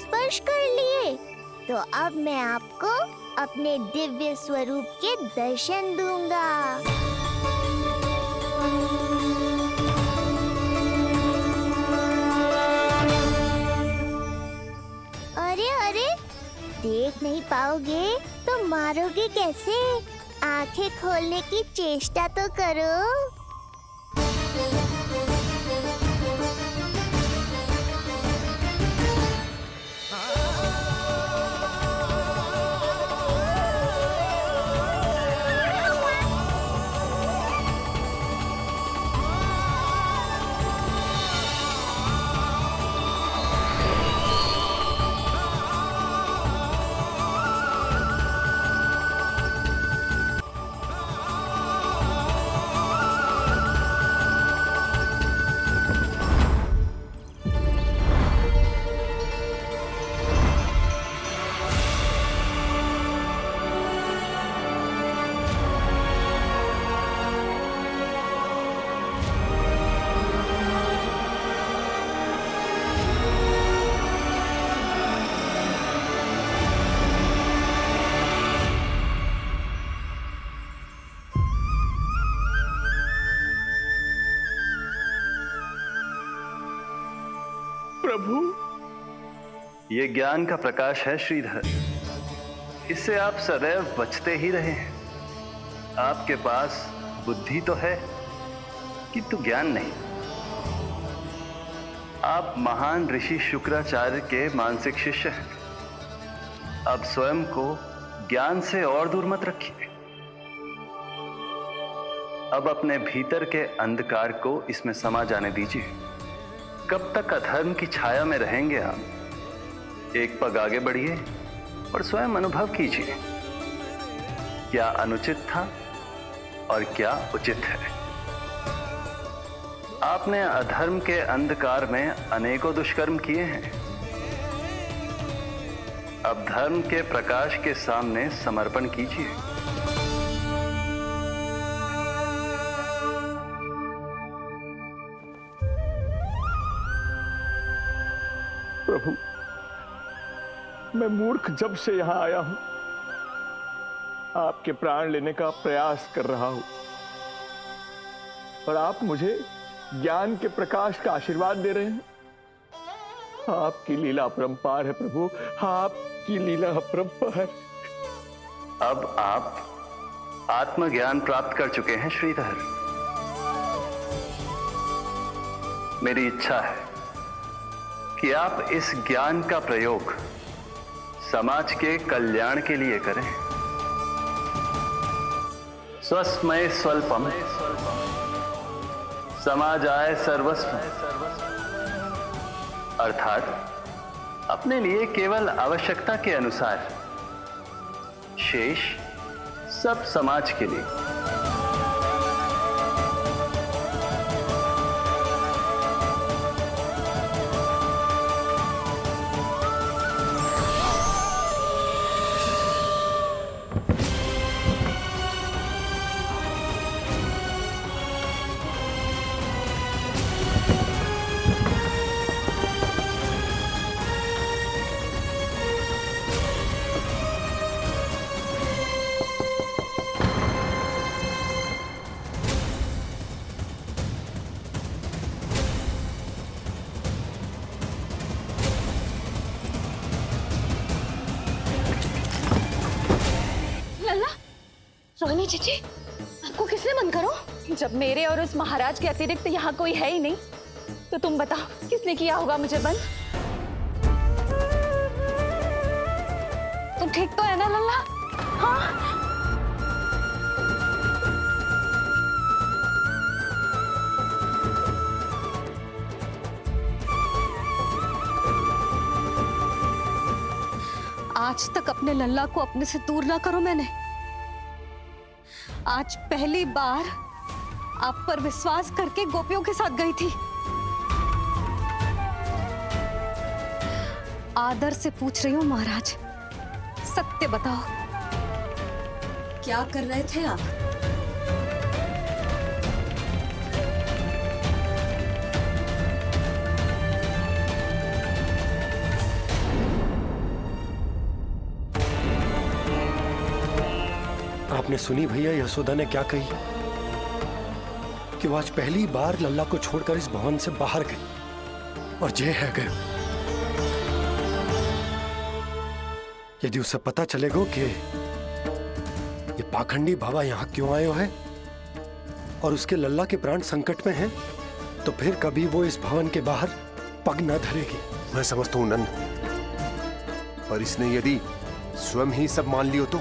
स्पर्श कर लिए, तो अब मैं आपको अपने दिव्य स्वरूप के दर्शन दूंगा। अरे अरे, देख नहीं पाओगे तो मारोगे कैसे? आंखें खोलने की चेष्टा तो करो। प्रभु, ये ज्ञान का प्रकाश है श्रीधर। इससे आप सदैव बचते ही रहे हैं। आपके पास बुद्धि तो है किंतु ज्ञान नहीं। आप महान ऋषि शुक्राचार्य के मानसिक शिष्य हैं। अब स्वयं को ज्ञान से और दूर मत रखिए। अब अपने भीतर के अंधकार को इसमें समा जाने दीजिए। कब तक अधर्म की छाया में रहेंगे आप? एक पग आगे बढ़िए और स्वयं अनुभव कीजिए क्या अनुचित था और क्या उचित है। आपने अधर्म के अंधकार में अनेकों दुष्कर्म किए हैं। अब धर्म के प्रकाश के सामने समर्पण कीजिए। प्रभु, मैं मूर्ख जब से यहां आया हूं, आपके प्राण लेने का प्रयास कर रहा हूं और आप मुझे ज्ञान के प्रकाश का आशीर्वाद दे रहे हैं। आपकी लीला अपरंपार है प्रभु, आपकी लीला अपरंपार। अब आप आत्मज्ञान प्राप्त कर चुके हैं श्रीधर। मेरी इच्छा है कि आप इस ज्ञान का प्रयोग समाज के कल्याण के लिए करें। स्वस्मय स्वल्पम समाजाय सर्वस्व, अर्थात अपने लिए केवल आवश्यकता के अनुसार, शेष सब समाज के लिए। रोहिणी जीजी, आपको किसने बंद करो? जब मेरे और उस महाराज के अतिरिक्त यहाँ कोई है ही नहीं, तो तुम बताओ किसने किया होगा मुझे बंद? तुम ठीक तो है ना लल्ला? हाँ? आज तक अपने लल्ला को अपने से दूर ना करो मैंने। आज पहली बार आप पर विश्वास करके गोपियों के साथ गई थी। आदर से पूछ रही हूँ महाराज, सत्य बताओ, क्या कर रहे थे आप? आपने सुनी भैया यशोदा ने क्या कही? कि वो आज पहली बार लल्ला को छोड़कर इस भवन से बाहर गई और जे है गए। यदि उसे पता चलेगा कि ये पाखंडी बाबा यहां क्यों आयो है और उसके लल्ला के प्राण संकट में हैं, तो फिर कभी वो इस भवन के बाहर पग न धरेगी। मैं समझता हूं नंद, पर इसने यदि स्वयं ही सब मान लियो तो?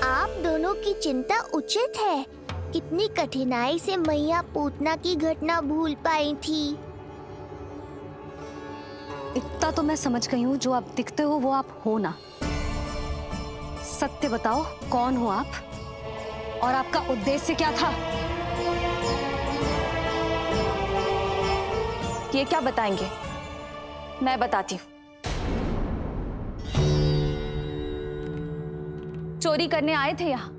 आप दोनों की चिंता उचित है। कितनी कठिनाई से मैया पूतना की घटना भूल पाई थी। इतना तो मैं समझ गई हूँ, जो आप दिखते हो वो आप हो ना। सत्य बताओ, कौन हो आप और आपका उद्देश्य क्या था? ये क्या बताएंगे? मैं बताती हूँ। चोरी करने आए थे यहाँ,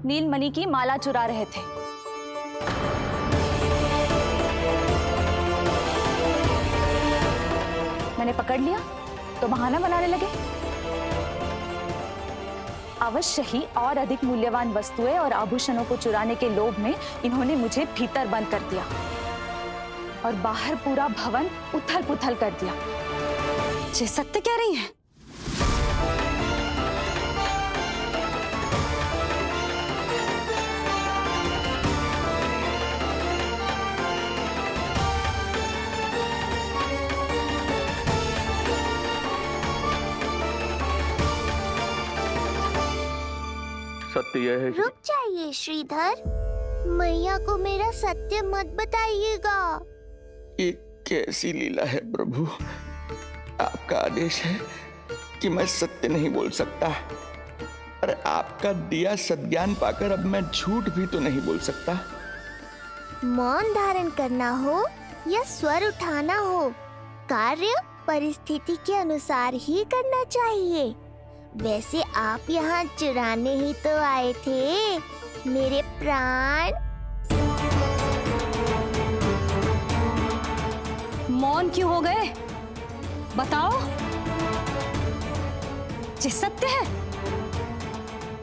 नीलमणि की माला चुरा रहे थे। मैंने पकड़ लिया तो बहाना बनाने लगे। अवश्य ही और अधिक मूल्यवान वस्तुएं और आभूषणों को चुराने के लोभ में इन्होंने मुझे भीतर बंद कर दिया और बाहर पूरा भवन उथल पुथल कर दिया। ये सत्य कह रही हैं? सत्य यह है कि रुक जाइए श्रीधर, मैया को मेरा सत्य मत बताइएगा। ये कैसी लीला है प्रभु? आपका आदेश है कि मैं सत्य नहीं बोल सकता, और आपका दिया सद्ज्ञान पाकर अब मैं झूठ भी तो नहीं बोल सकता। मौन धारण करना हो या स्वर उठाना हो, कार्य परिस्थिति के अनुसार ही करना चाहिए। वैसे आप यहाँ चुराने ही तो आए थे मेरे प्राण। मौन क्यों हो गए? बताओ। ये सत्य है,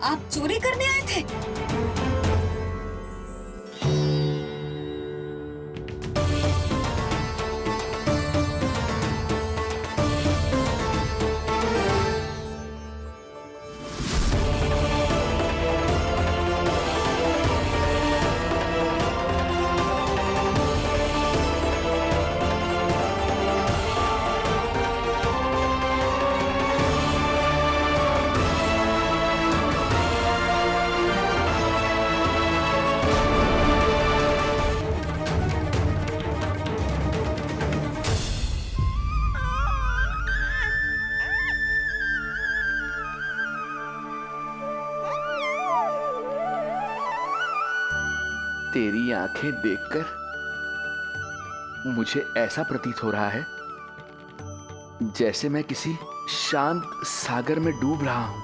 आप चोरी करने आए थे? तेरी आंखें देखकर मुझे ऐसा प्रतीत हो रहा है जैसे मैं किसी शांत सागर में डूब रहा हूं,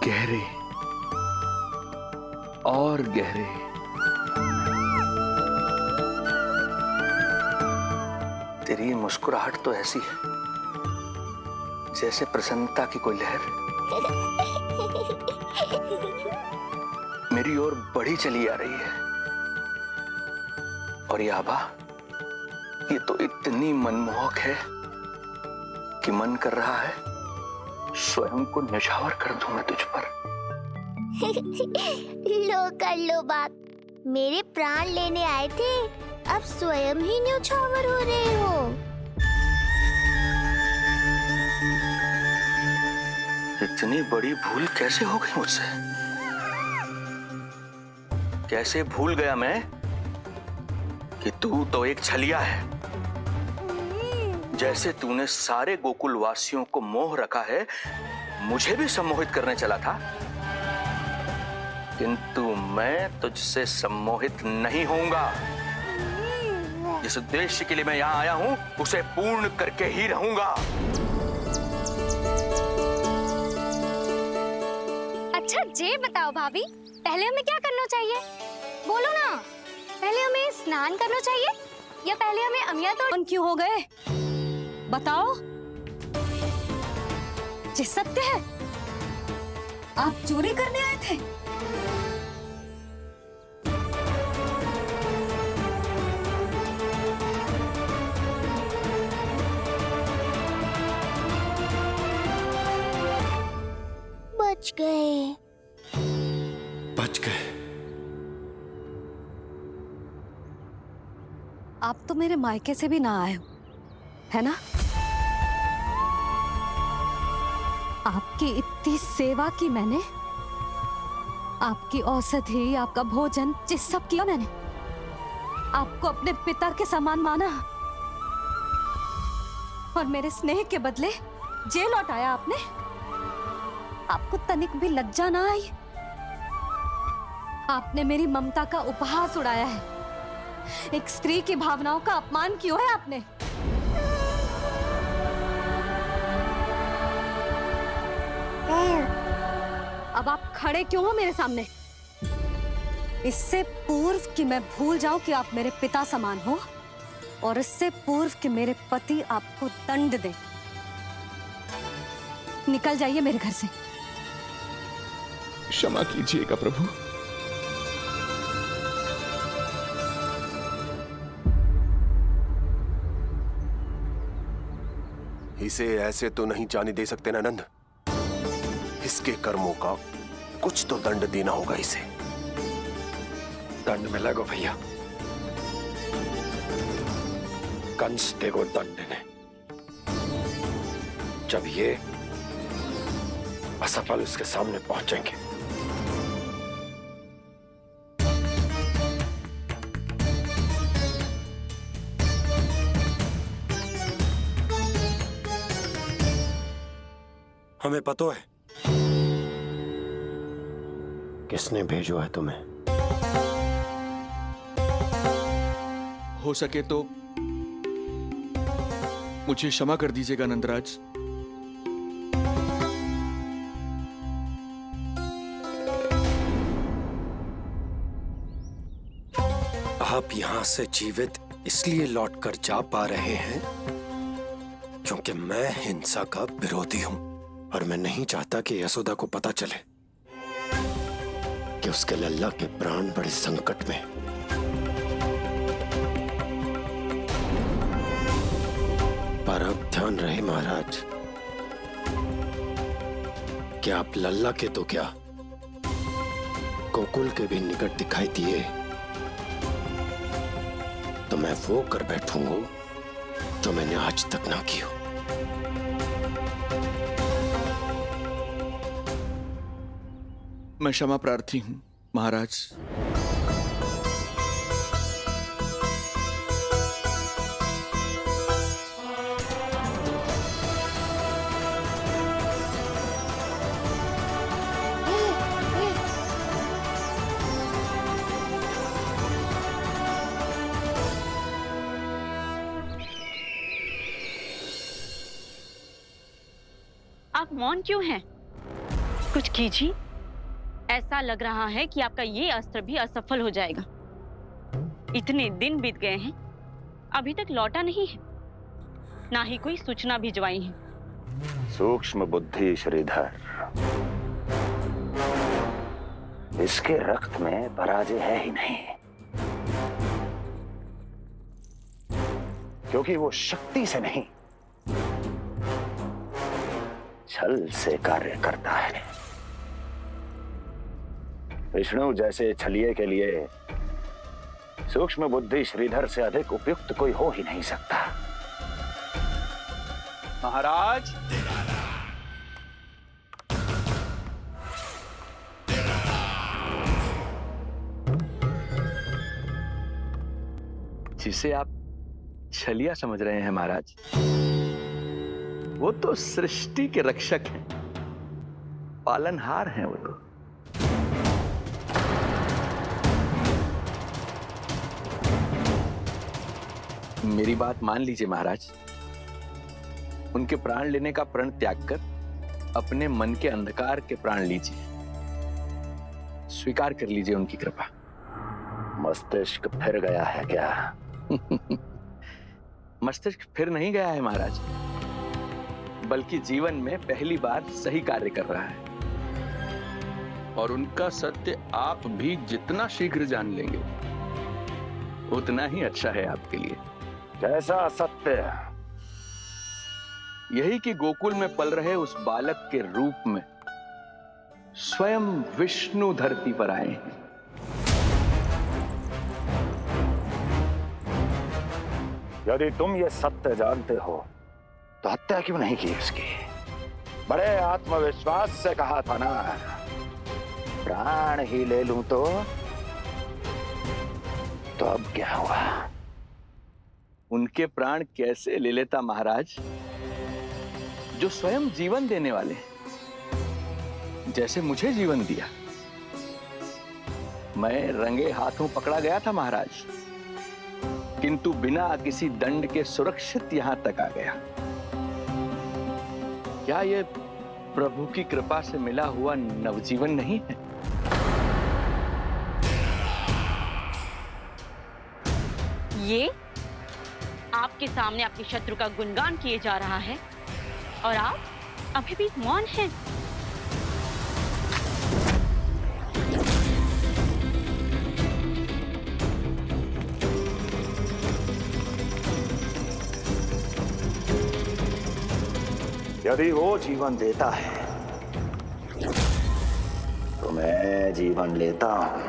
गहरे और गहरे। तेरी मुस्कुराहट तो ऐसी है जैसे प्रसन्नता की कोई लहर मेरी ओर बढ़ी चली आ रही है। और ये आभा, ये तो इतनी मनमोहक है कि मन कर रहा है स्वयं को न्यौछावर कर दूं मैं तुझ पर। लो कर लो बात। मेरे प्राण लेने आए थे, अब स्वयं ही न्यौछावर हो रहे हो। इतनी बड़ी भूल कैसे हो गई मुझसे? कैसे भूल गया मैं कि तू तो एक छलिया है। जैसे तूने सारे गोकुल वासियों को मोह रखा है, मुझे भी सम्मोहित करने चला था, किंतु मैं तुझसे सम्मोहित नहीं होऊंगा। जिस उद्देश्य के लिए मैं यहां आया हूं उसे पूर्ण करके ही रहूंगा। अच्छा ये बताओ भाभी, पहले हमें क्या करना चाहिए? बोलो ना। पहले हमें स्नान करना चाहिए या पहले हमें अमिया तो? कौन क्यों हो गए? बताओ। ये सत्य है, आप चोरी करने आए थे? बच गए। बच गए। आप तो मेरे मायके से भी ना आए हो, है ना? आपकी इतनी सेवा की मैंने, आपकी औषधि, आपका भोजन, जिस सब किया मैंने, आपको अपने पिता के समान माना, और मेरे स्नेह के बदले जेल लौटाया आपने। आपको तनिक भी लज्जा ना आई? आपने मेरी ममता का उपहास उड़ाया है। एक स्त्री की भावनाओं का अपमान किया है आपने। अब आप खड़े क्यों हो मेरे सामने? इससे पूर्व कि मैं भूल जाऊं कि आप मेरे पिता समान हो, और इससे पूर्व कि मेरे पति आपको दंड दे, निकल जाइए मेरे घर से। क्षमा कीजिएगा प्रभु। इसे ऐसे तो नहीं जाने दे सकते ना नंद। इसके कर्मों का कुछ तो दंड देना होगा इसे। दंड मिलेगा भैया, कंस देगो दंड ने, जब ये असफल उसके सामने पहुंचेंगे। हमें पता है किसने भेजो है तुम्हें। हो सके तो मुझे क्षमा कर दीजिएगा नंदराज। आप यहां से जीवित इसलिए लौटकर जा पा रहे हैं क्योंकि मैं हिंसा का विरोधी हूं, और मैं नहीं चाहता कि यशोदा को पता चले कि उसके लल्ला के प्राण बड़े संकट में। पर अब ध्यान रहे महाराज कि आप लल्ला के तो क्या, गोकुल के भी निकट दिखाई दिए तो मैं वो कर बैठूंगा जो मैंने आज तक ना की हो। मैं क्षमा प्रार्थी हूं महाराज। आप मौन क्यों हैं? कुछ कीजिए। ऐसा लग रहा है कि आपका ये अस्त्र भी असफल हो जाएगा। इतने दिन बीत गए हैं, अभी तक लौटा नहीं है, ना ही कोई सूचना भिजवाई है। सूक्ष्म बुद्धि श्रीधर, इसके रक्त में पराजय है ही नहीं, क्योंकि वो शक्ति से नहीं, छल से कार्य करता है। विष्णु जैसे छलिए के लिए सूक्ष्म बुद्धि श्रीधर से अधिक उपयुक्त कोई हो ही नहीं सकता। महाराज, जिसे आप छलिया समझ रहे हैं महाराज, वो तो सृष्टि के रक्षक हैं, पालनहार हैं वो तो। मेरी बात मान लीजिए महाराज, उनके प्राण लेने का प्रण त्याग कर अपने मन के अंधकार के प्राण लीजिए, स्वीकार कर लीजिए उनकी कृपा। मस्तिष्क फिर गया है क्या? मस्तिष्क फिर नहीं गया है महाराज, बल्कि जीवन में पहली बार सही कार्य कर रहा है। और उनका सत्य आप भी जितना शीघ्र जान लेंगे उतना ही अच्छा है आपके लिए। कैसा सत्य? यही कि गोकुल में पल रहे उस बालक के रूप में स्वयं विष्णु धरती पर आए हैं। यदि तुम ये सत्य जानते हो तो हत्या क्यों नहीं की उसकी? बड़े आत्मविश्वास से कहा था ना, प्राण ही ले लूं तो अब क्या हुआ? उनके प्राण कैसे ले लेता महाराज, जो स्वयं जीवन देने वाले हैं, जैसे मुझे जीवन दिया। मैं रंगे हाथों पकड़ा गया था महाराज, किंतु बिना किसी दंड के सुरक्षित यहां तक आ गया। क्या यह प्रभु की कृपा से मिला हुआ नवजीवन नहीं है? ये आपके सामने आपके शत्रु का गुणगान किए जा रहा है और आप अभी भी मौन हैं। यदि वो जीवन देता है तो मैं जीवन लेता हूं।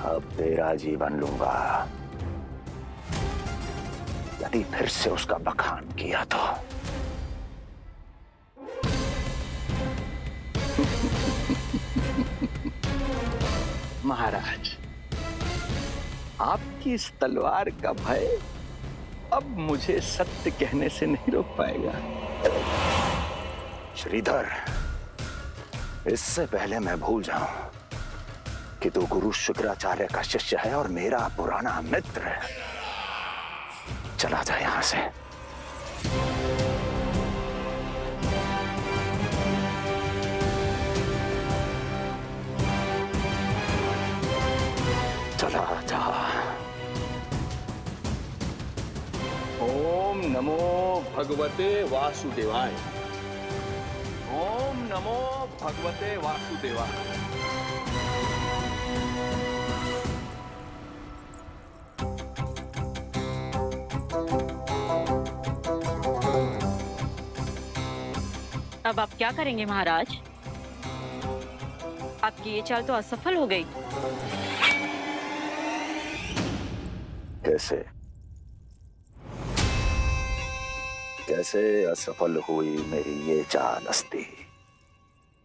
अब तेरा जीवन लूंगा यदि फिर से उसका बखान किया तो। महाराज, आपकी इस तलवार का भय अब मुझे सत्य कहने से नहीं रोक पाएगा। श्रीधर, इससे पहले मैं भूल जाऊं कि तू गुरु शुक्राचार्य का शिष्य है और मेरा पुराना मित्र है, चला जा यहां से। चला जा। ओम नमो भगवते वासुदेवाय। ओम नमो भगवते वासुदेवाय। अब आप क्या करेंगे महाराज? आपकी ये चाल तो असफल हो गई। कैसे कैसे असफल हुई मेरी ये चाल अस्ति?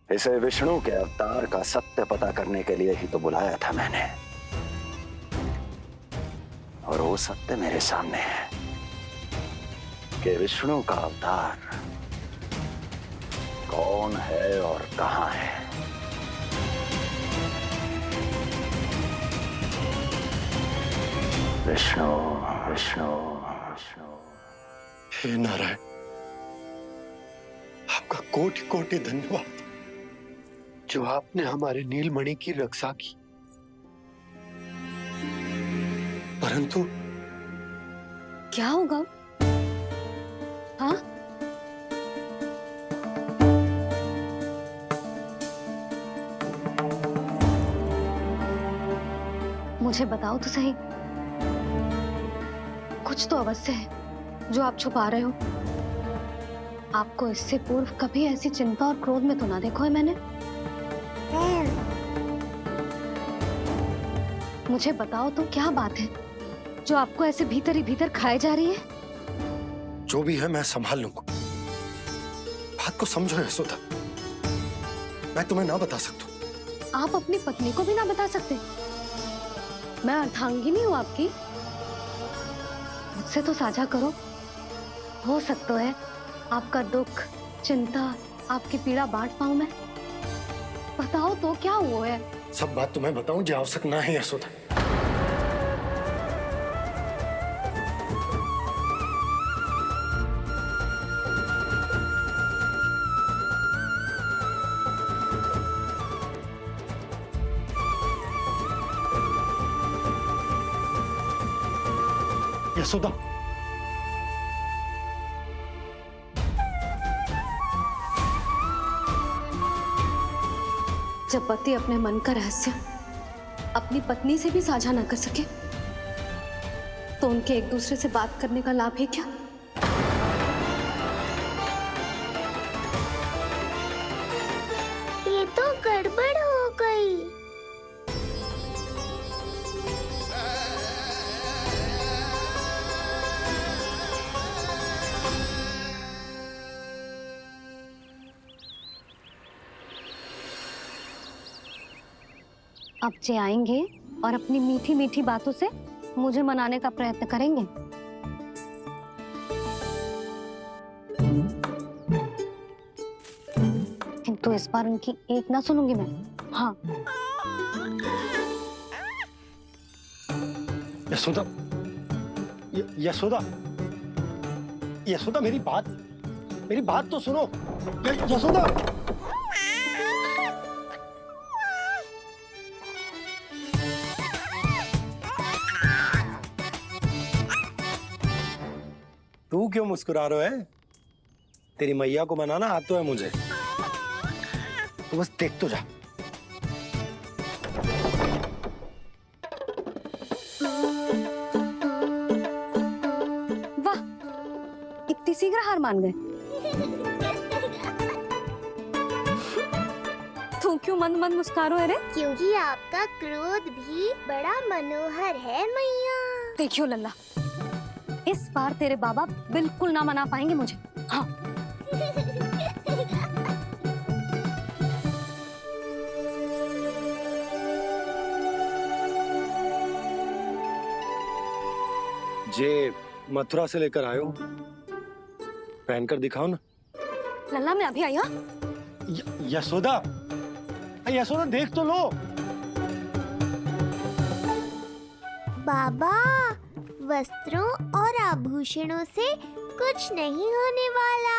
इसे विष्णु के अवतार का सत्य पता करने के लिए ही तो बुलाया था मैंने, और वो सत्य मेरे सामने है कि विष्णु का अवतार कौन है और कहां है। विष्णु विष्णु विष्णु। हे नारायण, आपका कोटि कोटि धन्यवाद जो आपने हमारे नीलमणि की रक्षा की। परंतु क्या होगा? हाँ, मुझे बताओ तो सही, कुछ तो अवश्य है जो आप छुपा रहे हो। आपको इससे पूर्व कभी ऐसी चिंता और क्रोध में तो ना देखो है मैंने। मुझे बताओ तो क्या बात है जो आपको ऐसे भीतर ही भीतर खाए जा रही है? जो भी है मैं संभाल लूंगा। बात को समझो यशोदा, मैं तुम्हें ना बता सकता। आप अपनी पत्नी को भी ना बता सकते? मैं अर्धांगिनी हूँ आपकी, मुझसे तो साझा करो। हो सकता है आपका दुख, चिंता, आपकी पीड़ा बांट पाऊं मैं। बताओ तो क्या हुआ है? सब बात तुम्हें बताऊं जो आवश्यक ना है यशोदा। यशोदा, जब पति अपने मन का रहस्य अपनी पत्नी से भी साझा न कर सके तो उनके एक दूसरे से बात करने का लाभ ही क्या? ये तो गड़बड़ हो गई। अब जे आएंगे और अपनी मीठी मीठी बातों से मुझे मनाने का प्रयत्न करेंगे। किंतु इस बार उनकी एक ना सुनूंगी मैं। हाँ, यशोदा, यशोदा, यशोदा, मेरी बात तो सुनो। यशोदा, तू क्यों मुस्कुरा रहा है? तेरी मैया को मनाना आता है मुझे, तो बस देख तो जा। वाह, इतनी शीघ्र हार मान गए। तू क्यों मंद मंद मुस्कुरा रहे? क्योंकि आपका क्रोध भी बड़ा मनोहर है मैया। देखियो लल्ला, इस बार तेरे बाबा बिल्कुल ना मना पाएंगे मुझे। हाँ। जे मथुरा से लेकर आयो, पहनकर दिखाओ ना। लल्ला, मैं अभी आई। हाँ, यशोदा, यशोदा, देख तो लो। बाबा, वस्त्रों और आभूषणों से कुछ नहीं होने वाला।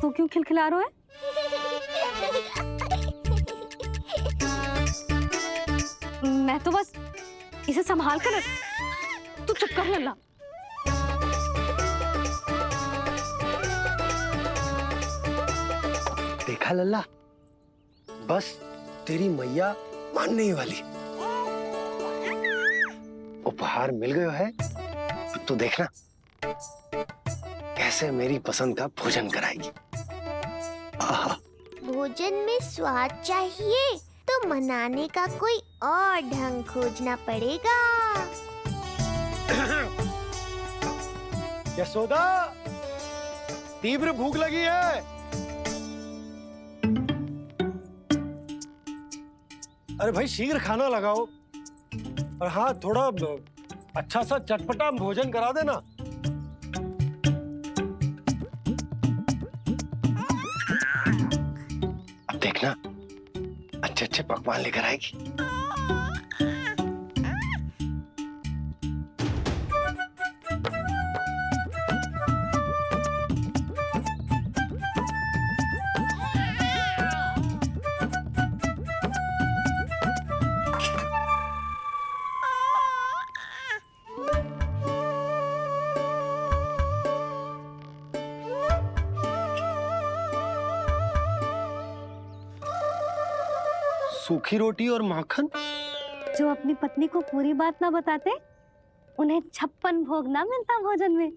तू क्यों खिलखिला रहा है? मैं तो बस इसे संभाल कर। तू चुप कर लल्ला। देखा लल्ला, बस तेरी मैया मानने ही वाली। उपहार मिल गयो है तो देखना कैसे मेरी पसंद का भोजन कराएगी। आहा। भोजन में स्वाद चाहिए तो मनाने का कोई और ढंग खोजना पड़ेगा। यशोदा, तीव्र भूख लगी है। अरे भाई, शीघ्र खाना लगाओ। और हाँ, थोड़ा अच्छा सा चटपटा भोजन करा देना। अब देखना अच्छे अच्छे पकवान लेकर आएगी। सूखी रोटी और माखन। जो अपनी पत्नी को पूरी बात ना बताते, उन्हें 56 भोग ना मिलता भोजन में।